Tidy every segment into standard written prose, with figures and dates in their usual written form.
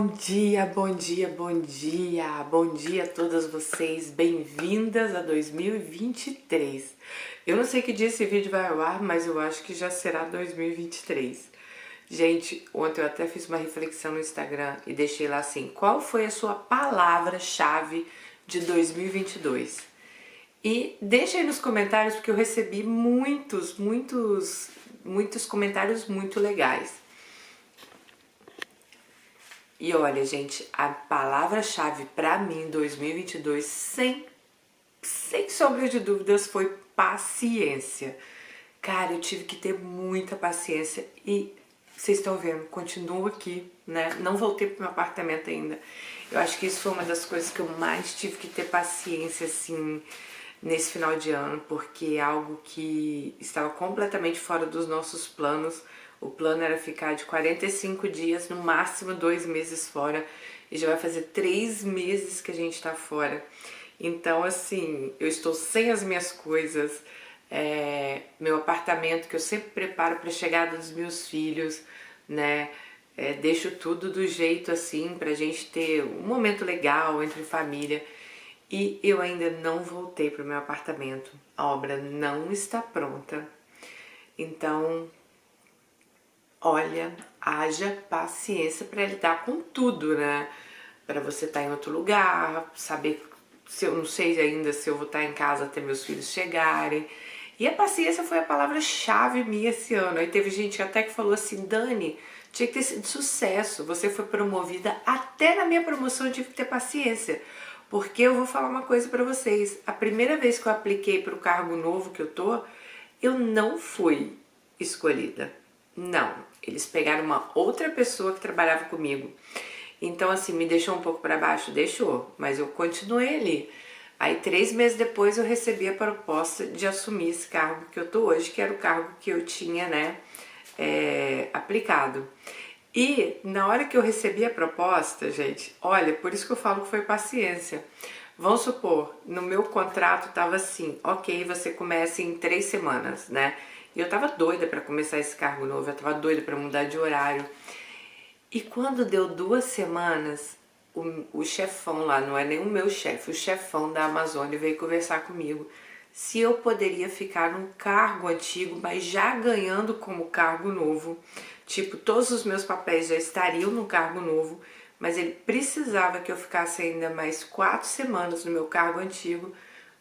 dia, bom dia, bom dia, bom dia a todas vocês, bem-vindas a 2023. Eu não sei que dia esse vídeo vai ao ar, mas eu acho que já será 2023. Gente, ontem eu até fiz uma reflexão no Instagram e deixei lá assim, qual foi a sua palavra-chave de 2022? E deixa aí nos comentários, porque eu recebi muitos comentários muito legais. E olha, gente, a palavra-chave pra mim em 2022, sem sombra de dúvidas, foi paciência. Cara, eu tive que ter muita paciência e vocês estão vendo, continuo aqui, né? Não voltei pro meu apartamento ainda. Eu acho que isso foi uma das coisas que eu mais tive que ter paciência, assim, nesse final de ano, porque é algo que estava completamente fora dos nossos planos. O plano era ficar de 45 dias, no máximo 2 meses fora, e já vai fazer 3 meses que a gente tá fora. Então, assim, eu estou sem as minhas coisas, meu apartamento que eu sempre preparo para a chegada dos meus filhos, né? Deixo tudo do jeito assim pra gente ter um momento legal entre família. E eu ainda não voltei pro meu apartamento. A obra não está pronta. Então, olha, haja paciência para lidar com tudo, né? Para você estar em outro lugar, saber se eu não sei ainda se eu vou estar em casa até meus filhos chegarem. E a paciência foi a palavra-chave minha esse ano. Aí teve gente até que falou assim, Dani, tinha que ter sido sucesso, você foi promovida, até na minha promoção eu tive que ter paciência. Porque eu vou falar uma coisa pra vocês, a primeira vez que eu apliquei pro cargo novo que eu tô, eu não fui escolhida. Não, eles pegaram uma outra pessoa que trabalhava comigo. Então assim, me deixou um pouco pra baixo? Deixou, mas eu continuei ali. Aí 3 meses depois eu recebi a proposta de assumir esse cargo que eu tô hoje, que era o cargo que eu tinha, né, aplicado. E na hora que eu recebi a proposta, gente, olha, por isso que eu falo que foi paciência. Vamos supor, no meu contrato tava assim, ok, você começa em 3 semanas, né? E eu tava doida pra começar esse cargo novo, eu tava doida pra mudar de horário. E quando deu 2 semanas, o chefão lá, não é nem o meu chefe, o chefão da Amazônia veio conversar comigo se eu poderia ficar num cargo antigo, mas já ganhando como cargo novo. Tipo, todos os meus papéis já estariam no cargo novo, mas ele precisava que eu ficasse ainda mais 4 semanas no meu cargo antigo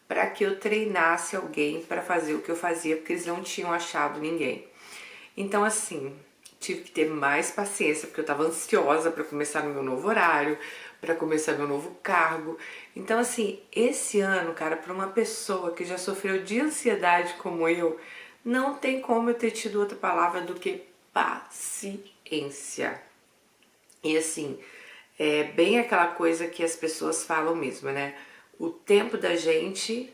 para que eu treinasse alguém para fazer o que eu fazia, porque eles não tinham achado ninguém. Então, assim, tive que ter mais paciência, porque eu estava ansiosa para começar no meu novo horário, para começar meu novo cargo. Então, assim, esse ano, cara, para uma pessoa que já sofreu de ansiedade como eu, não tem como eu ter tido outra palavra do que paciência. E assim, é bem aquela coisa que as pessoas falam mesmo, né? O tempo da gente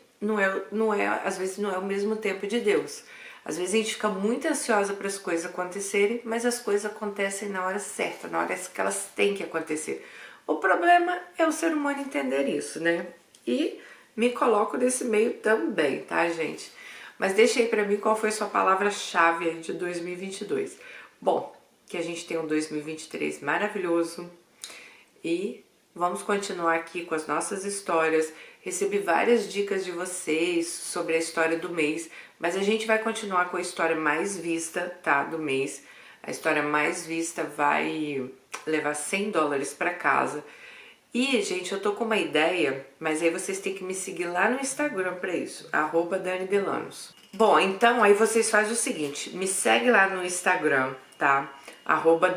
às vezes não é o mesmo tempo de Deus. Às vezes a gente fica muito ansiosa para as coisas acontecerem, mas as coisas acontecem na hora certa, na hora que elas têm que acontecer. O problema é o ser humano entender isso, né? E me coloco nesse meio também, tá, gente? Mas deixa aí pra mim qual foi a sua palavra-chave aí de 2022. Bom, que a gente tenha um 2023 maravilhoso e vamos continuar aqui com as nossas histórias. Recebi várias dicas de vocês sobre a história do mês, mas a gente vai continuar com a história mais vista, tá, do mês. A história mais vista vai levar $100 pra casa. E, gente, eu tô com uma ideia, mas aí vocês têm que me seguir lá no Instagram pra isso, @DaniDelanos. Bom, então aí vocês fazem o seguinte, me segue lá no Instagram, tá?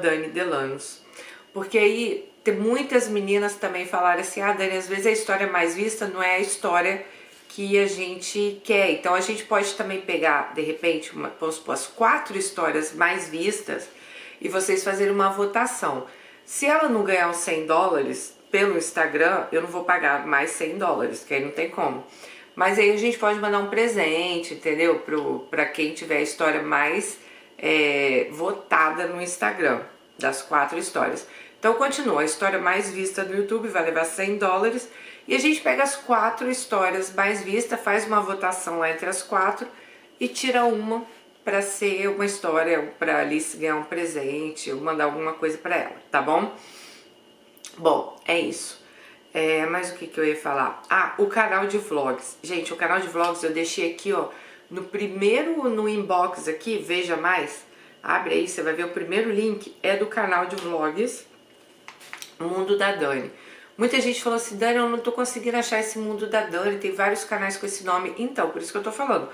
@DaniDelanos. Porque aí tem muitas meninas também falaram assim, ah, Dani, às vezes a história mais vista não é a história que a gente quer. Então a gente pode também pegar, de repente, vamos supor, as 4 histórias mais vistas e vocês fazerem uma votação. Se ela não ganhar os $100 pelo Instagram, eu não vou pagar mais $100, que aí não tem como. Mas aí a gente pode mandar um presente, entendeu? Pra quem tiver a história mais votada no Instagram, das 4 histórias. Então continua, a história mais vista no YouTube vai levar $100 e a gente pega as 4 histórias mais vistas, faz uma votação lá entre as 4 e tira uma para ser uma história, para Alice ganhar um presente ou mandar alguma coisa para ela, tá bom? Bom, é isso. Mas o que eu ia falar? Ah, o canal de vlogs. Gente, o canal de vlogs eu deixei aqui, ó, no inbox aqui, veja mais. Abre aí, você vai ver o primeiro link, é do canal de vlogs Mundo da Dani. Muita gente falou assim, Dani, eu não tô conseguindo achar esse Mundo da Dani, tem vários canais com esse nome. Então, por isso que eu tô falando.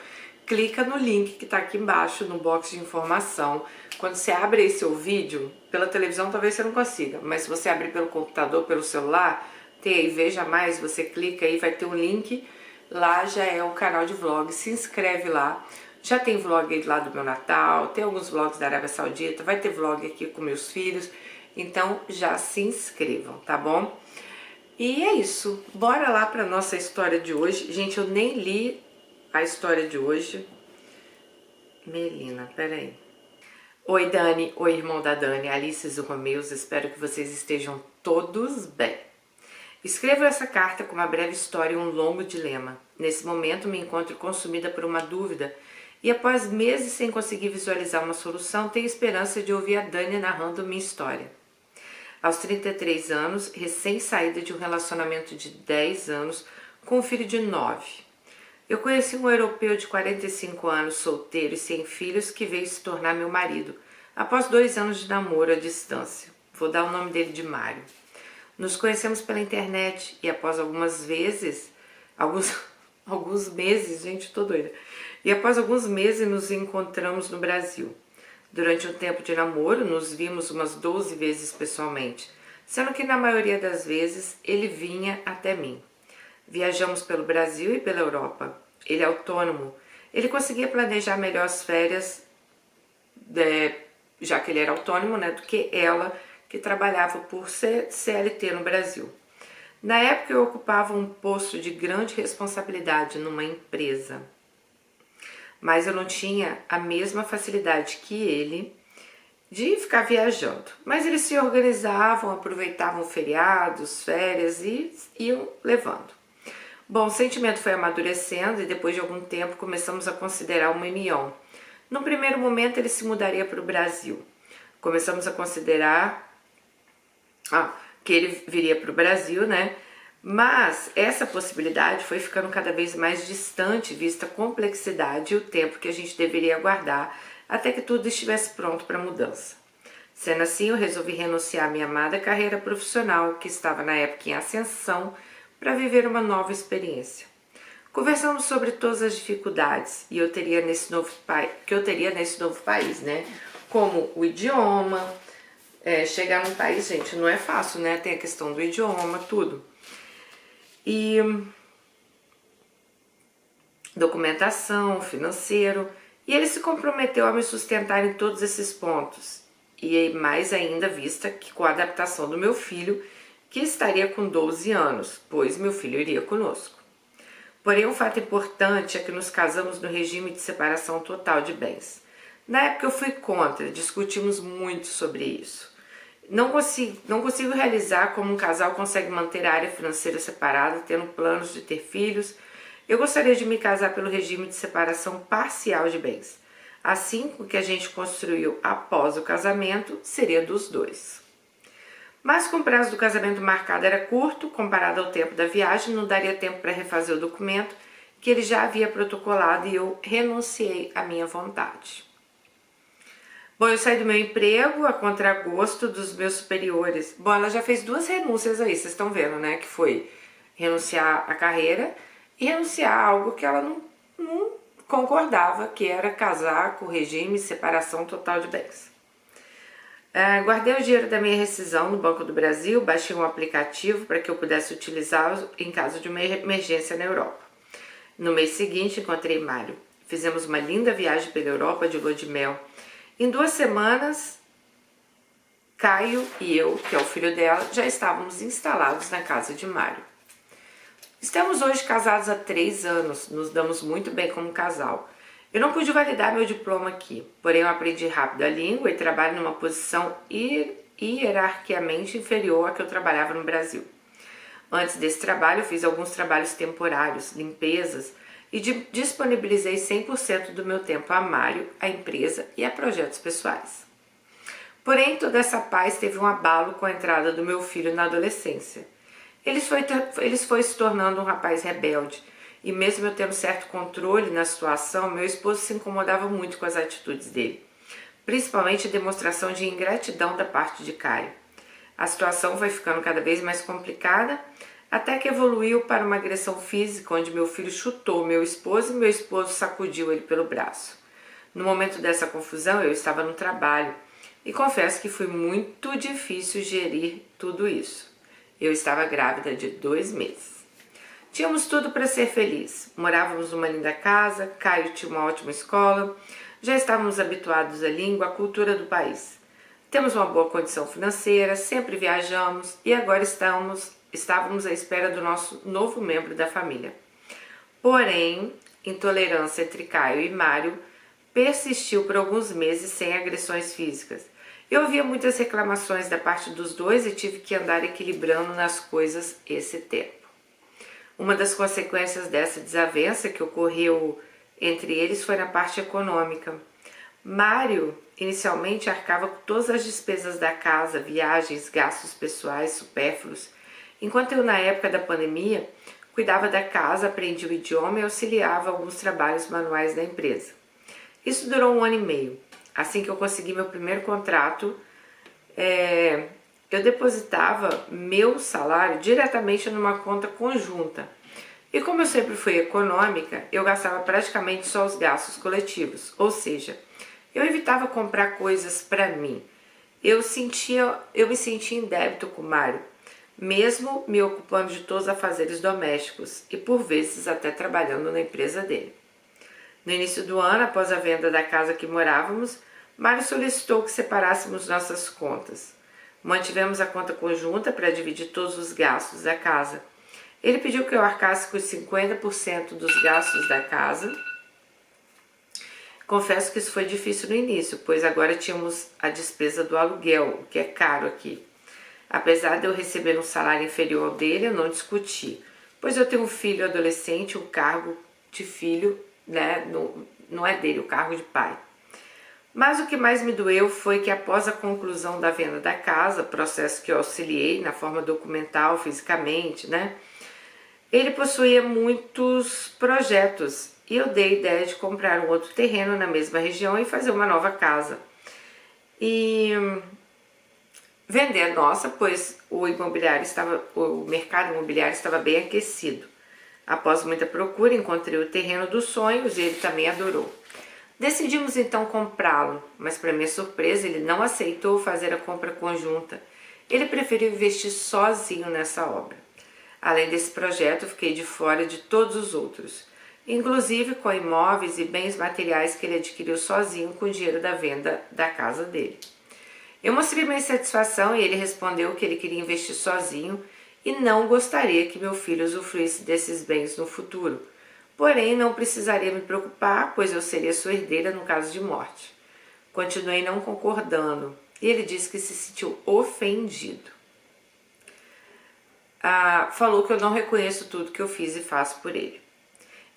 Clica no link que tá aqui embaixo, no box de informação. Quando você abre aí seu vídeo, pela televisão talvez você não consiga, mas se você abrir pelo computador, pelo celular, tem aí, veja mais, você clica aí, vai ter um link, lá já é o canal de vlog, se inscreve lá. Já tem vlog aí lá do meu Natal, tem alguns vlogs da Arábia Saudita, vai ter vlog aqui com meus filhos, então já se inscrevam, tá bom? E é isso, bora lá pra nossa história de hoje. Gente, eu nem li a história de hoje. Melina, peraí. Oi Dani, oi irmão da Dani, Alice e Romeus, espero que vocês estejam todos bem. Escrevo essa carta com uma breve história e um longo dilema. Nesse momento me encontro consumida por uma dúvida e após meses sem conseguir visualizar uma solução, tenho esperança de ouvir a Dani narrando minha história. Aos 33 anos, recém-saída de um relacionamento de 10 anos com um filho de 9. Eu conheci um europeu de 45 anos, solteiro e sem filhos, que veio se tornar meu marido, após 2 anos de namoro à distância. Vou dar o nome dele de Mário. Nos conhecemos pela internet e após alguns meses, gente, tô doida. E após alguns meses nos encontramos no Brasil. Durante um tempo de namoro, nos vimos umas 12 vezes pessoalmente, sendo que na maioria das vezes ele vinha até mim. Viajamos pelo Brasil e pela Europa. Ele é autônomo. Ele conseguia planejar melhor as férias, já que ele era autônomo, né, do que ela, que trabalhava por CLT no Brasil. Na época eu ocupava um posto de grande responsabilidade numa empresa, mas eu não tinha a mesma facilidade que ele de ficar viajando. Mas eles se organizavam, aproveitavam feriados, férias e iam levando. Bom, o sentimento foi amadurecendo e depois de algum tempo começamos a considerar uma união. No primeiro momento ele se mudaria para o Brasil. Começamos a considerar que ele viria para o Brasil, né? Mas essa possibilidade foi ficando cada vez mais distante, vista a complexidade e o tempo que a gente deveria aguardar até que tudo estivesse pronto para a mudança. Sendo assim, eu resolvi renunciar à minha amada carreira profissional, que estava na época em ascensão, para viver uma nova experiência. Conversamos sobre todas as dificuldades que eu teria nesse novo país, né? Como o idioma, chegar num país, gente, não é fácil, né? Tem a questão do idioma, tudo. E documentação, financeiro, e ele se comprometeu a me sustentar em todos esses pontos, e mais ainda vista que com a adaptação do meu filho, que estaria com 12 anos, pois meu filho iria conosco. Porém, um fato importante é que nos casamos no regime de separação total de bens. Na época eu fui contra, discutimos muito sobre isso. Não consigo realizar como um casal consegue manter a área financeira separada, tendo planos de ter filhos. Eu gostaria de me casar pelo regime de separação parcial de bens. Assim, o que a gente construiu após o casamento seria dos dois. Mas como o prazo do casamento marcado era curto, comparado ao tempo da viagem, não daria tempo para refazer o documento que ele já havia protocolado e eu renunciei à minha vontade. Bom, eu saí do meu emprego a contragosto dos meus superiores. Bom, ela já fez 2 renúncias aí, vocês estão vendo, né? Que foi renunciar à carreira e renunciar a algo que ela não concordava, que era casar com o regime de separação total de bens. Guardei o dinheiro da minha rescisão no Banco do Brasil, baixei um aplicativo para que eu pudesse utilizá-lo em caso de uma emergência na Europa. No mês seguinte, encontrei Mário. Fizemos uma linda viagem pela Europa de lua de mel. Em 2 semanas, Caio e eu, que é o filho dela, já estávamos instalados na casa de Mário. Estamos hoje casados há 3 anos, nos damos muito bem como casal. Eu não pude validar meu diploma aqui, porém eu aprendi rápido a língua e trabalho numa posição hierarquicamente inferior à que eu trabalhava no Brasil. Antes desse trabalho, eu fiz alguns trabalhos temporários, limpezas, e disponibilizei 100% do meu tempo a Mário, a empresa e a projetos pessoais. Porém, toda essa paz teve um abalo com a entrada do meu filho na adolescência. Ele foi se tornando um rapaz rebelde, e mesmo eu tendo certo controle na situação, meu esposo se incomodava muito com as atitudes dele, principalmente a demonstração de ingratidão da parte de Caio. A situação foi ficando cada vez mais complicada, até que evoluiu para uma agressão física, onde meu filho chutou meu esposo e meu esposo sacudiu ele pelo braço. No momento dessa confusão, eu estava no trabalho e confesso que foi muito difícil gerir tudo isso. Eu estava grávida de 2 meses. Tínhamos tudo para ser feliz. Morávamos numa linda casa, Caio tinha uma ótima escola, já estávamos habituados à língua, à cultura do país. Temos uma boa condição financeira, sempre viajamos e agora estávamos à espera do nosso novo membro da família. Porém, intolerância entre Caio e Mário persistiu por alguns meses sem agressões físicas. Eu ouvia muitas reclamações da parte dos dois e tive que andar equilibrando nas coisas esse tempo. Uma das consequências dessa desavença que ocorreu entre eles foi na parte econômica. Mário inicialmente arcava com todas as despesas da casa, viagens, gastos pessoais supérfluos, enquanto eu, na época da pandemia, cuidava da casa, aprendia o idioma e auxiliava alguns trabalhos manuais da empresa. Isso durou 1 ano e meio. Assim que eu consegui meu primeiro contrato, eu depositava meu salário diretamente numa conta conjunta. E como eu sempre fui econômica, eu gastava praticamente só os gastos coletivos, ou seja, eu evitava comprar coisas para mim. Eu me sentia em débito com o Mário, mesmo me ocupando de todos os afazeres domésticos e por vezes até trabalhando na empresa dele. No início do ano, após a venda da casa que morávamos, Mário solicitou que separássemos nossas contas. Mantivemos a conta conjunta para dividir todos os gastos da casa. Ele pediu que eu arcasse com os 50% dos gastos da casa. Confesso que isso foi difícil no início, pois agora tínhamos a despesa do aluguel, o que é caro aqui. Apesar de eu receber um salário inferior ao dele, eu não discuti, pois eu tenho um filho adolescente, o cargo de filho, né, não é dele, o cargo de pai. Mas o que mais me doeu foi que após a conclusão da venda da casa, processo que eu auxiliei na forma documental, fisicamente, né, ele possuía muitos projetos e eu dei a ideia de comprar um outro terreno na mesma região e fazer uma nova casa. E vender a nossa, pois o mercado imobiliário estava bem aquecido. Após muita procura, encontrei o terreno dos sonhos e ele também adorou. Decidimos então comprá-lo, mas para minha surpresa ele não aceitou fazer a compra conjunta. Ele preferiu investir sozinho nessa obra. Além desse projeto, fiquei de fora de todos os outros, inclusive com imóveis e bens materiais que ele adquiriu sozinho com o dinheiro da venda da casa dele. Eu mostrei minha insatisfação e ele respondeu que ele queria investir sozinho e não gostaria que meu filho usufruísse desses bens no futuro. Porém, não precisaria me preocupar, pois eu seria sua herdeira no caso de morte. Continuei não concordando e ele disse que se sentiu ofendido. Falou que eu não reconheço tudo que eu fiz e faço por ele.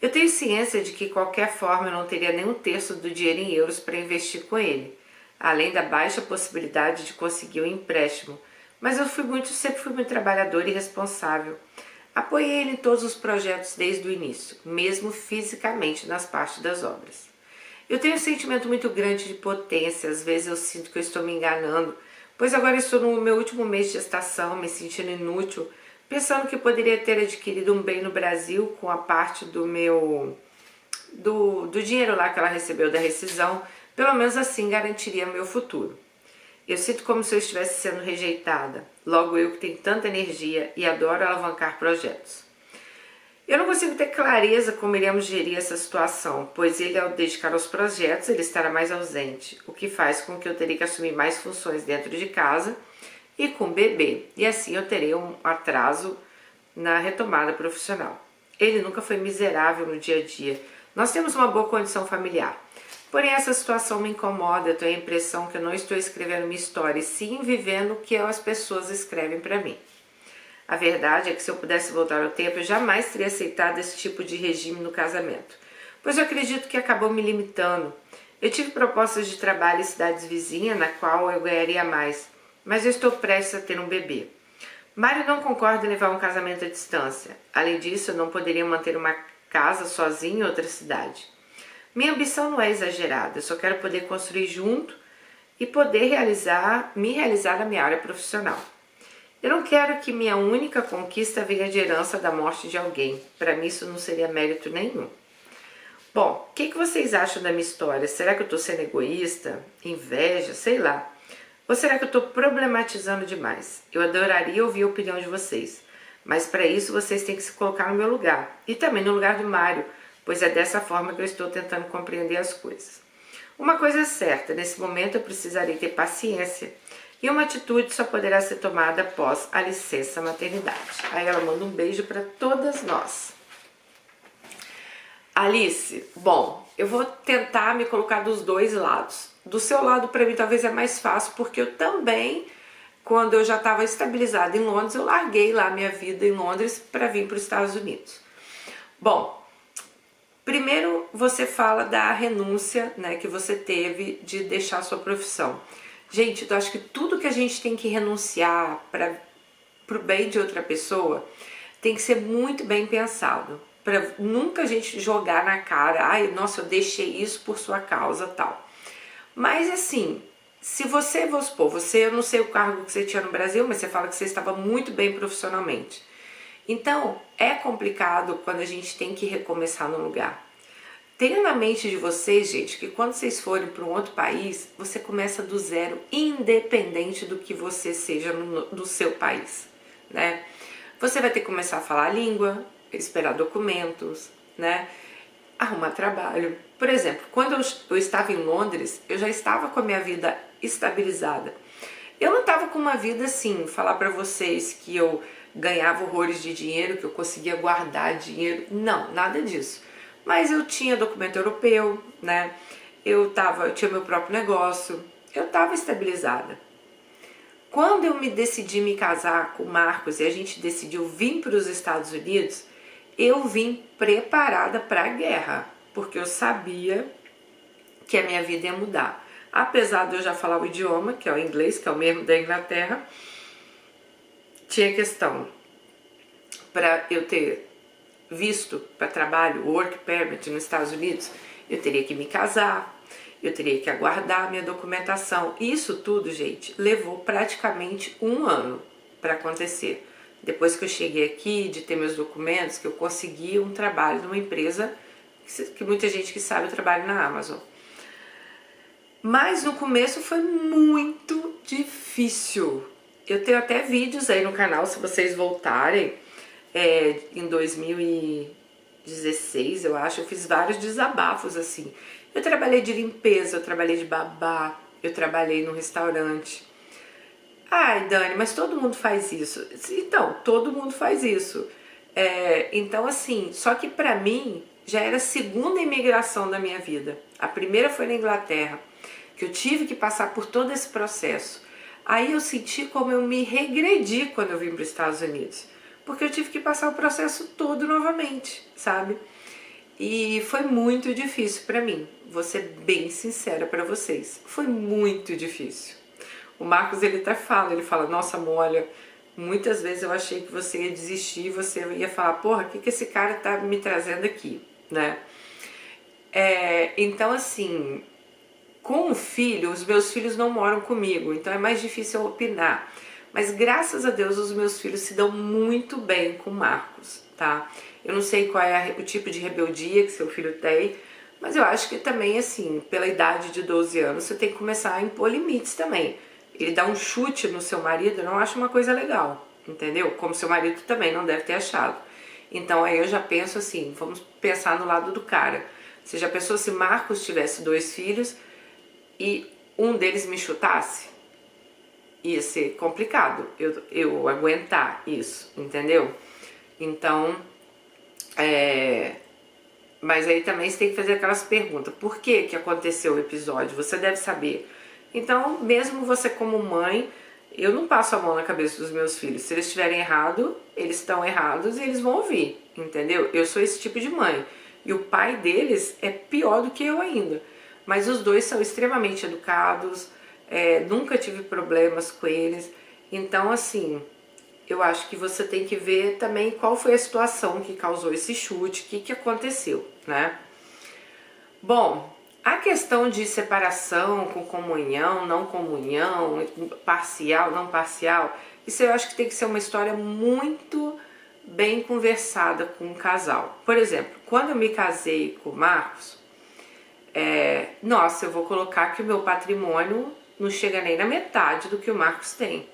Eu tenho ciência de que de qualquer forma eu não teria nem um terço do dinheiro em euros para investir com ele, além da baixa possibilidade de conseguir um empréstimo, mas eu sempre fui muito trabalhadora e responsável. Apoiei ele em todos os projetos desde o início, mesmo fisicamente nas partes das obras. Eu tenho um sentimento muito grande de potência, às vezes eu sinto que eu estou me enganando, pois agora estou no meu último mês de gestação, me sentindo inútil, pensando que poderia ter adquirido um bem no Brasil com a parte do dinheiro lá que ela recebeu da rescisão, pelo menos assim garantiria meu futuro. Eu sinto como se eu estivesse sendo rejeitada, logo eu que tenho tanta energia e adoro alavancar projetos. Eu não consigo ter clareza como iremos gerir essa situação, pois ele, ao dedicar aos projetos, ele estará mais ausente, o que faz com que eu teria que assumir mais funções dentro de casa e com o bebê, e assim eu terei um atraso na retomada profissional. Ele nunca foi miserável no dia a dia. Nós temos uma boa condição familiar. Porém, essa situação me incomoda, eu tenho a impressão que eu não estou escrevendo minha história, e sim vivendo o que as pessoas escrevem para mim. A verdade é que se eu pudesse voltar ao tempo, eu jamais teria aceitado esse tipo de regime no casamento, pois eu acredito que acabou me limitando. Eu tive propostas de trabalho em cidades vizinhas, na qual eu ganharia mais, mas eu estou prestes a ter um bebê. Mário não concorda em levar um casamento à distância. Além disso, eu não poderia manter uma casa sozinho em outra cidade. Minha ambição não é exagerada, eu só quero poder construir junto e poder me realizar na minha área profissional. Eu não quero que minha única conquista venha de herança da morte de alguém. Para mim isso não seria mérito nenhum. Bom, o que vocês acham da minha história? Será que eu estou sendo egoísta? Inveja? Sei lá. Ou será que eu estou problematizando demais? Eu adoraria ouvir a opinião de vocês. Mas para isso vocês têm que se colocar no meu lugar. E também no lugar do Mário, pois é dessa forma que eu estou tentando compreender as coisas. Uma coisa é certa, nesse momento eu precisarei ter paciência. E uma atitude só poderá ser tomada após a licença maternidade. Aí ela manda um beijo para todas nós. Alice, bom, eu vou tentar me colocar dos dois lados. Do seu lado, para mim, talvez é mais fácil, porque eu também, quando eu já estava estabilizada em Londres, eu larguei lá minha vida em Londres para vir para os Estados Unidos. Bom, primeiro você fala da renúncia, né, que você teve de deixar a sua profissão. Gente, eu acho que tudo que a gente tem que renunciar para o bem de outra pessoa tem que ser muito bem pensado. Para nunca a gente jogar na cara, ai, nossa, eu deixei isso por sua causa, tal. Mas assim, se você, vou supor, eu não sei o cargo que você tinha no Brasil, mas você fala que você estava muito bem profissionalmente. Então, é complicado quando a gente tem que recomeçar no lugar. Tenha na mente de vocês, gente, que quando vocês forem para um outro país, você começa do zero, independente do que você seja do seu país, né? Você vai ter que começar a falar a língua, esperar documentos, né? Arrumar trabalho. Por exemplo, quando eu estava em Londres, eu já estava com a minha vida estabilizada. Eu não estava com uma vida assim, falar para vocês que eu ganhava horrores de dinheiro, que eu conseguia guardar dinheiro. Não, nada disso. Mas eu tinha documento europeu, né? Eu tinha meu próprio negócio, eu estava estabilizada. Quando eu me decidi me casar com o Marcos e a gente decidiu vir para os Estados Unidos, eu vim preparada para a guerra, porque eu sabia que a minha vida ia mudar. Apesar de eu já falar o idioma, que é o inglês, que é o mesmo da Inglaterra, tinha questão para eu ter visto para trabalho, work permit nos Estados Unidos, eu teria que me casar, eu teria que aguardar minha documentação. Isso tudo, gente, levou praticamente 1 ano para acontecer. Depois que eu cheguei aqui, de ter meus documentos, que eu consegui um trabalho numa empresa que muita gente que sabe eu trabalho na Amazon. Mas no começo foi muito difícil. Eu tenho até vídeos aí no canal, se vocês voltarem, em 2016, eu acho, eu fiz vários desabafos assim. Eu trabalhei de limpeza, eu trabalhei de babá, eu trabalhei num restaurante. Ai, Dani, mas todo mundo faz isso. Então, todo mundo faz isso. Então, assim, só que pra mim já era a segunda imigração da minha vida. A primeira foi na Inglaterra, que eu tive que passar por todo esse processo. Aí eu senti como eu me regredi quando eu vim para os Estados Unidos, porque eu tive que passar o processo todo novamente, sabe? E foi muito difícil pra mim, vou ser bem sincera pra vocês, foi muito difícil. O Marcos, ele até fala, nossa amor, olha, muitas vezes eu achei que você ia desistir, você ia falar, porra, o que esse cara tá me trazendo aqui, né? Então assim, com o filho, os meus filhos não moram comigo, então é mais difícil eu opinar. Mas graças a Deus os meus filhos se dão muito bem com o Marcos, tá? Eu não sei qual é o tipo de rebeldia que seu filho tem, mas eu acho que também, assim, pela idade de 12 anos, você tem que começar a impor limites também. Ele dá um chute no seu marido, eu não acho uma coisa legal, entendeu? Como seu marido também não deve ter achado. Então aí eu já penso assim, vamos pensar no lado do cara. Você já pensou se Marcos tivesse 2 filhos e um deles me chutasse? Ia ser complicado eu aguentar isso, entendeu? Então, mas aí também você tem que fazer aquelas perguntas. Por que aconteceu o episódio? Você deve saber. Então, mesmo você como mãe, eu não passo a mão na cabeça dos meus filhos. Se eles estiverem errados, eles estão errados e eles vão ouvir, entendeu? Eu sou esse tipo de mãe. E o pai deles é pior do que eu ainda. mas os dois são extremamente educados, nunca tive problemas com eles. Então, assim, eu acho que você tem que ver também qual foi a situação que causou esse chute, o que aconteceu, né? Bom, a questão de separação com comunhão, não comunhão, parcial, não parcial, isso eu acho que tem que ser uma história muito bem conversada com o casal. Por exemplo, quando eu me casei com o Marcos, nossa, eu vou colocar que o meu patrimônio não chega nem na metade do que o Marcos tem.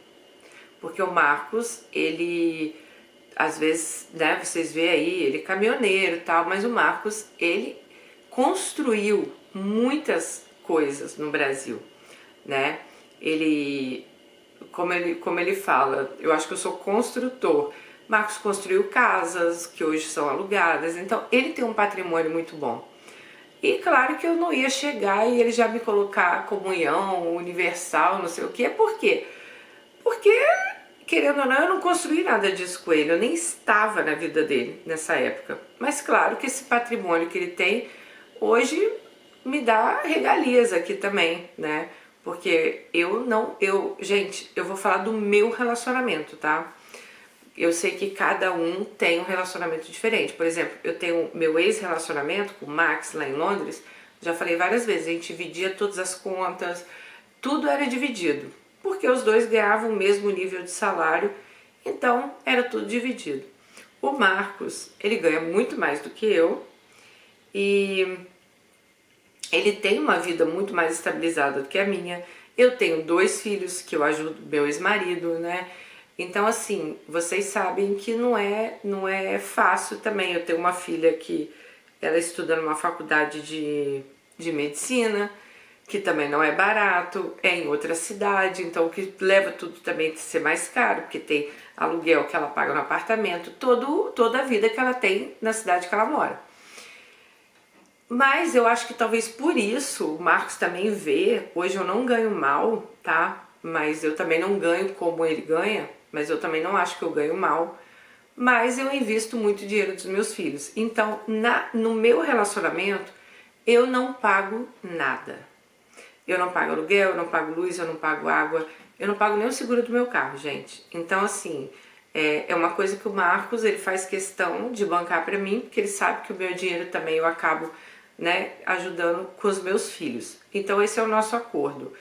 Porque o Marcos, ele, às vezes, né, vocês veem aí, ele é caminhoneiro e tal, mas o Marcos, ele construiu muitas coisas no Brasil, né? Como ele fala, eu acho que eu sou construtor. Marcos construiu casas que hoje são alugadas, então ele tem um patrimônio muito bom. E claro que eu não ia chegar e ele já me colocar comunhão, universal, não sei o que. Por quê? Porque, querendo ou não, eu não construí nada disso com ele, eu nem estava na vida dele nessa época. Mas claro que esse patrimônio que ele tem, hoje me dá regalias aqui também, né? Porque gente, eu vou falar do meu relacionamento, tá? Eu sei que cada um tem um relacionamento diferente. Por exemplo, eu tenho meu ex-relacionamento com o Max lá em Londres, já falei várias vezes, a gente dividia todas as contas, tudo era dividido, porque os dois ganhavam o mesmo nível de salário, então era tudo dividido. O Marcos, ele ganha muito mais do que eu e ele tem uma vida muito mais estabilizada do que a minha. Eu tenho 2 filhos que eu ajudo meu ex-marido, né? Então, assim, vocês sabem que não é fácil também. Eu tenho uma filha que ela estuda numa faculdade de medicina, que também não é barato, é em outra cidade, então o que leva tudo também a ser mais caro, porque tem aluguel que ela paga no apartamento, toda a vida que ela tem na cidade que ela mora. Mas eu acho que talvez por isso o Marcos também vê, hoje eu não ganho mal, tá? Mas eu também não ganho como ele ganha, mas eu também não acho que eu ganho mal. Mas eu invisto muito dinheiro dos meus filhos. Então, no meu relacionamento, eu não pago nada. Eu não pago aluguel, eu não pago luz, eu não pago água, eu não pago nem o seguro do meu carro, gente. Então, assim, é uma coisa que o Marcos, ele faz questão de bancar pra mim, porque ele sabe que o meu dinheiro também eu acabo, né, ajudando com os meus filhos. Então esse é o nosso acordo.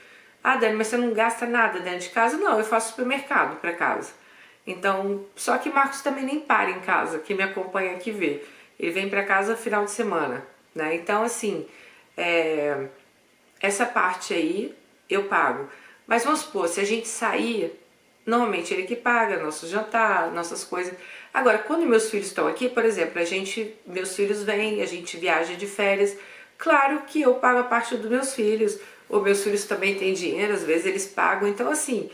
Ah, Dani, mas você não gasta nada dentro de casa? Não, eu faço supermercado para casa. Então, só que Marcos também nem para em casa, que me acompanha aqui vê. Ele vem para casa final de semana, né? Então, assim, essa parte aí eu pago. Mas vamos supor, se a gente sair, normalmente ele que paga nosso jantar, nossas coisas. Agora, quando meus filhos estão aqui, por exemplo, meus filhos vêm, a gente viaja de férias, claro que eu pago a parte dos meus filhos, ou meus filhos também têm dinheiro, às vezes eles pagam, então assim,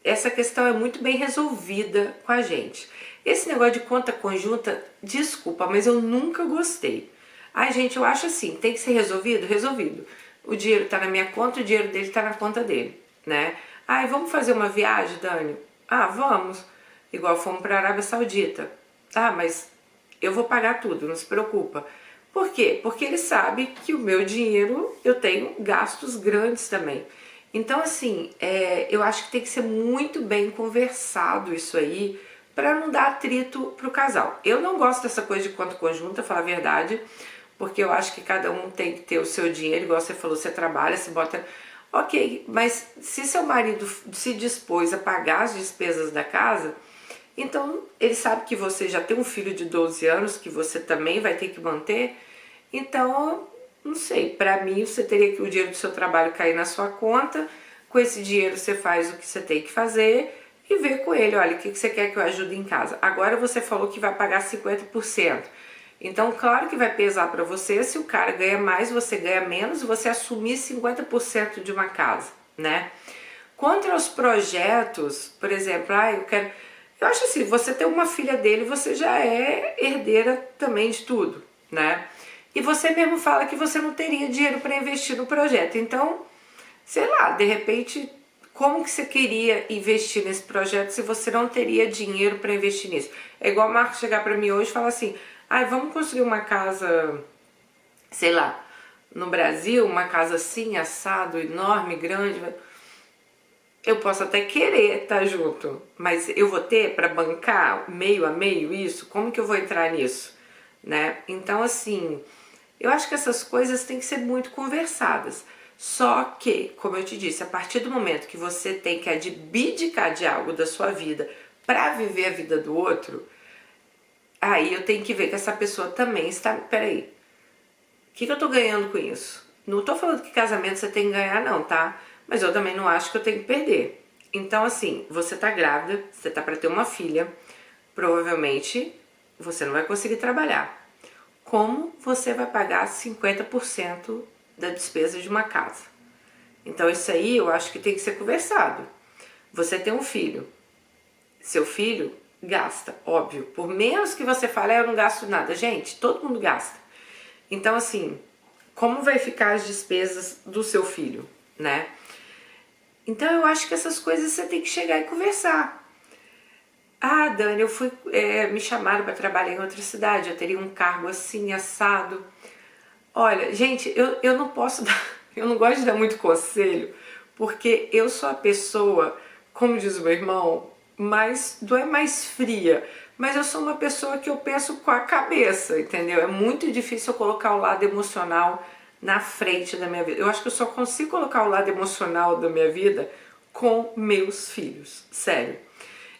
essa questão é muito bem resolvida com a gente. Esse negócio de conta conjunta, desculpa, mas eu nunca gostei. Ai, gente, eu acho assim, tem que ser resolvido? Resolvido. O dinheiro tá na minha conta, o dinheiro dele tá na conta dele, né? Ai, vamos fazer uma viagem, Dani? Ah, vamos. Igual fomos para a Arábia Saudita. Ah, mas eu vou pagar tudo, não se preocupa. Por quê? Porque ele sabe que o meu dinheiro, eu tenho gastos grandes também. Então, assim, eu acho que tem que ser muito bem conversado isso aí, para não dar atrito pro casal. Eu não gosto dessa coisa de conta conjunta, falar a verdade, porque eu acho que cada um tem que ter o seu dinheiro, igual você falou, você trabalha, você bota... Ok, mas se seu marido se dispôs a pagar as despesas da casa, então ele sabe que você já tem um filho de 12 anos, que você também vai ter que manter, então, não sei, pra mim você teria que o dinheiro do seu trabalho cair na sua conta, com esse dinheiro você faz o que você tem que fazer e vê com ele, olha, o que você quer que eu ajude em casa? Agora você falou que vai pagar 50%. Então, claro que vai pesar para você se o cara ganha mais, você ganha menos e você assumir 50% de uma casa, né? Contra os projetos, por exemplo, eu acho assim, você ter uma filha dele, você já é herdeira também de tudo, né? E você mesmo fala que você não teria dinheiro para investir no projeto. Então, sei lá, de repente, como que você queria investir nesse projeto se você não teria dinheiro para investir nisso? É igual o Marcos chegar para mim hoje e falar assim, vamos construir uma casa sei lá, no Brasil, uma casa assim, assado, enorme, grande, eu posso até querer estar junto, mas eu vou ter para bancar meio a meio isso? Como que eu vou entrar nisso, né? Então, assim, eu acho que essas coisas têm que ser muito conversadas. Só que, como eu te disse, a partir do momento que você tem que abdicar de algo da sua vida para viver a vida do outro, aí eu tenho que ver que essa pessoa também está... Peraí, o que eu tô ganhando com isso? Não tô falando que casamento você tem que ganhar não, tá? Mas eu também não acho que eu tenho que perder. Então assim, você tá grávida, você tá pra ter uma filha, provavelmente você não vai conseguir trabalhar. Como você vai pagar 50% da despesa de uma casa? Então isso aí eu acho que tem que ser conversado. Você tem um filho, seu filho gasta, óbvio. Por menos que você fale, eu não gasto nada. Gente, todo mundo gasta. Então, assim, como vai ficar as despesas do seu filho, né? Então, eu acho que essas coisas você tem que chegar e conversar. Ah, Dani, me chamaram para trabalhar em outra cidade, eu teria um cargo assim, assado. Olha, gente, eu não posso dar, eu não gosto de dar muito conselho, porque eu sou a pessoa, como diz o meu irmão, não é mais fria, mas eu sou uma pessoa que eu penso com a cabeça, entendeu? É muito difícil eu colocar o lado emocional na frente da minha vida. Eu acho que eu só consigo colocar o lado emocional da minha vida com meus filhos, sério.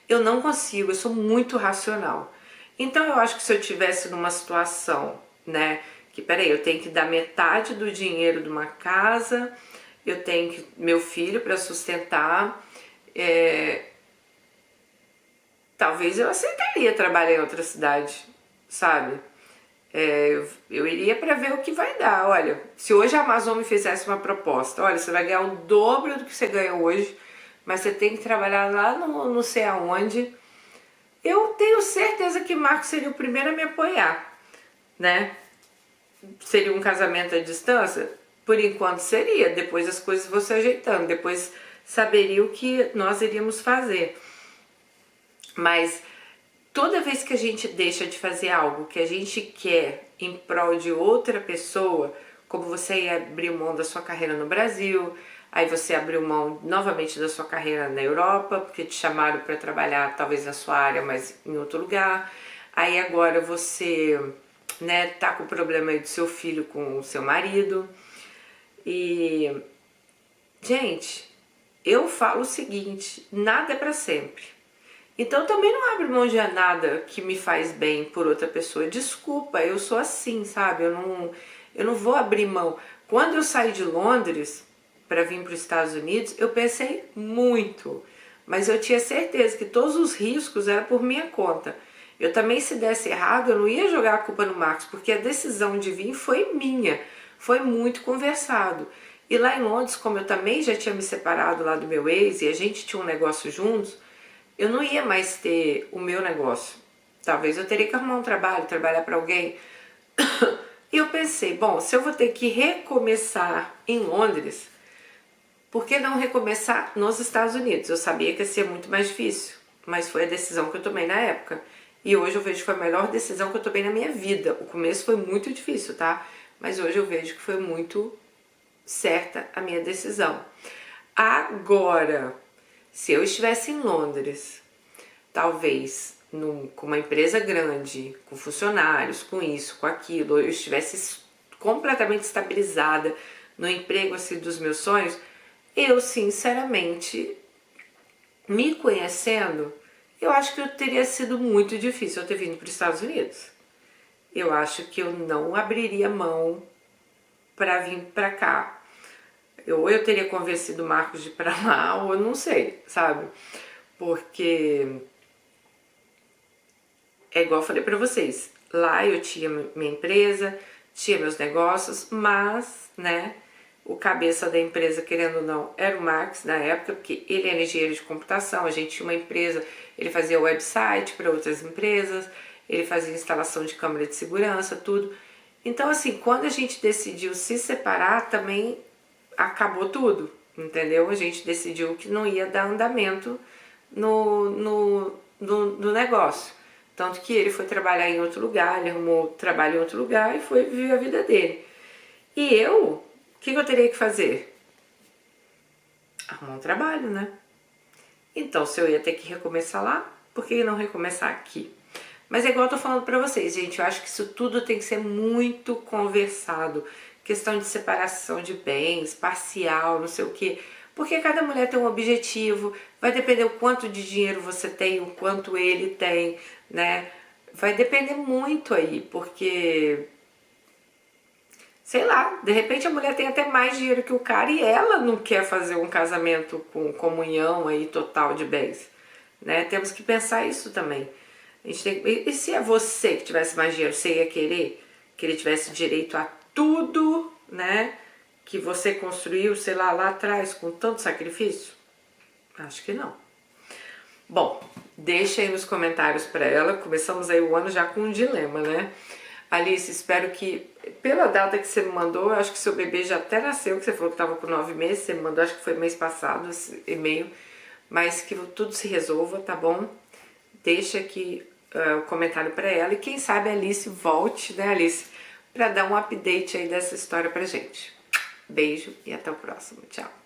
Eu não consigo, eu sou muito racional. Então eu acho que se eu tivesse numa situação, né, que peraí, eu tenho que dar metade do dinheiro de uma casa, eu tenho que meu filho para sustentar, talvez eu aceitaria trabalhar em outra cidade, sabe? Eu iria para ver o que vai dar. Olha, se hoje a Amazon me fizesse uma proposta, olha, você vai ganhar o dobro do que você ganha hoje, mas você tem que trabalhar lá no não sei aonde, eu tenho certeza que Marcos seria o primeiro a me apoiar, né? Seria um casamento à distância? Por enquanto seria, depois as coisas vão se ajeitando, depois saberia o que nós iríamos fazer. Mas toda vez que a gente deixa de fazer algo que a gente quer em prol de outra pessoa, como você ia abrir mão da sua carreira no Brasil, aí você abriu mão novamente da sua carreira na Europa, porque te chamaram para trabalhar talvez na sua área, mas em outro lugar. Aí agora você, né, tá com o problema aí do seu filho com o seu marido. E, gente, eu falo o seguinte, nada é para sempre. Então também não abro mão de nada que me faz bem por outra pessoa. Desculpa, eu sou assim, sabe? Eu não vou abrir mão. Quando eu saí de Londres para vir para os Estados Unidos, eu pensei muito, mas eu tinha certeza que todos os riscos eram por minha conta. Eu também, se desse errado, eu não ia jogar a culpa no Marcos, porque a decisão de vir foi minha, foi muito conversado. E lá em Londres, como eu também já tinha me separado lá do meu ex e a gente tinha um negócio juntos, eu não ia mais ter o meu negócio. Talvez eu teria que arrumar um trabalho, trabalhar para alguém. E eu pensei, bom, se eu vou ter que recomeçar em Londres, por que não recomeçar nos Estados Unidos? Eu sabia que ia ser muito mais difícil, mas foi a decisão que eu tomei na época. E hoje eu vejo que foi a melhor decisão que eu tomei na minha vida. O começo foi muito difícil, tá? Mas hoje eu vejo que foi muito certa a minha decisão. Agora, se eu estivesse em Londres, talvez com uma empresa grande, com funcionários, com isso, com aquilo, eu estivesse completamente estabilizada no emprego assim dos meus sonhos, eu sinceramente, me conhecendo, eu acho que eu teria sido muito difícil eu ter vindo para os Estados Unidos. Eu acho que eu não abriria mão para vir para cá. Ou eu teria convencido o Marcos de ir para lá, ou eu não sei, sabe? Porque é igual eu falei para vocês, lá eu tinha minha empresa, tinha meus negócios, mas, né, o cabeça da empresa, querendo ou não, era o Marcos na época, porque ele era engenheiro de computação, a gente tinha uma empresa, ele fazia website para outras empresas, ele fazia instalação de câmera de segurança, tudo. Então, assim, quando a gente decidiu se separar, também acabou tudo, entendeu? A gente decidiu que não ia dar andamento no negócio. Tanto que ele foi trabalhar em outro lugar, ele arrumou trabalho em outro lugar e foi viver a vida dele. E eu, o que eu teria que fazer? Arrumar um trabalho, né? Então, se eu ia ter que recomeçar lá, por que não recomeçar aqui? Mas é igual eu tô falando pra vocês, gente, eu acho que isso tudo tem que ser muito conversado. Questão de separação de bens, parcial, não sei o quê. Porque cada mulher tem um objetivo, vai depender o quanto de dinheiro você tem, o quanto ele tem, né? Vai depender muito aí, porque sei lá, de repente a mulher tem até mais dinheiro que o cara e ela não quer fazer um casamento com comunhão aí total de bens, né? Temos que pensar isso também. A gente tem, e se é você que tivesse mais dinheiro, você ia querer que ele tivesse direito a tudo, né? Que você construiu, sei lá atrás com tanto sacrifício? Acho que não. Bom, deixa aí nos comentários para ela. Começamos aí o ano já com um dilema, né? Alice, espero que, pela data que você me mandou, eu acho que seu bebê já até nasceu, que você falou que estava com 9 meses, você me mandou, acho que foi mês passado, esse e-mail, mas que tudo se resolva, tá bom? Deixa aqui o comentário para ela e quem sabe a Alice volte, né, Alice, para dar um update aí dessa história pra gente. Beijo e até o próximo. Tchau.